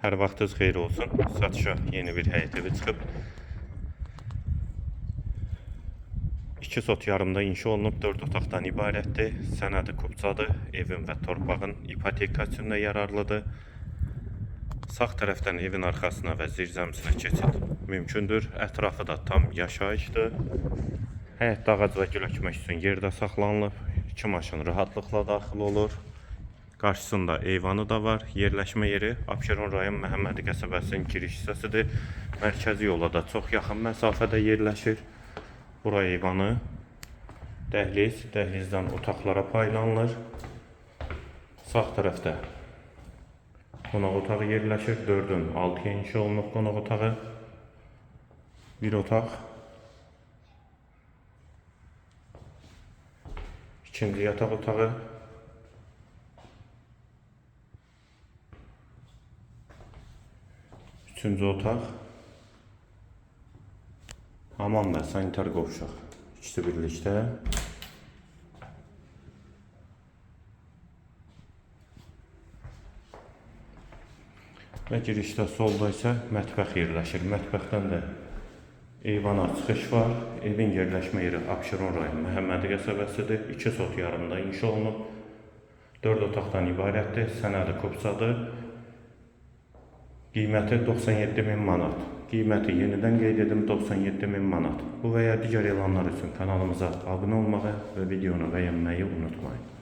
Hər vaxtınız xeyir olsun. Satışa yeni bir həyət evi çıxıb. 2 sot yarımda inşa olunub, 4 otaqdan ibarətdir. Sənədi kupçadır. Evin və torpağın ipotekasında yararlıdır. Sağ tərəfdən evin arxasına və zirzəmisinə keçid mümkündür. Ətrafı da tam yaşayışdır. Həyətdə ağac və gül əkmək üçün yerdə saxlanılıb. 2 maşın rahatlıqla daxil olur. Qarşısında eyvanı da var. Yerləşmə yeri Abşeron rayon Məhəmmədi qəsəbəsinin giriş hissəsidir. Mərkəzi yola da çox yaxın məsafədə yerləşir. Bura eyvanı, dəhliz, dəhlizdən otaqlara paylanılır. Sağ tərəfdə qonaq otağı yerləşir. 4-ün 6-ya inşa olunub qonaq otağı. Bir otaq. İkinci yataq otağı. Üçüncü otaq. Hamam və sanitar qovşaq. İkisi birlikdə. Və girişdə solda isə mətbəx yerləşir. Mətbəxdən də eyvana çıxış var. Evin yerləşmə yeri Abşeron rayon Məhəmmədi qəsəbəsidir. 2 sot yarımda inşa olunub. 4 otaqdan ibarətdir. Sənədi kupçadır. Qiyməti 97.000 manat. Qiyməti yenidən qeyd edim 97.000 manat. Bu və ya digər elanlar üçün kanalımıza abunə olmağı və videonu bəyənməyi unutmayın.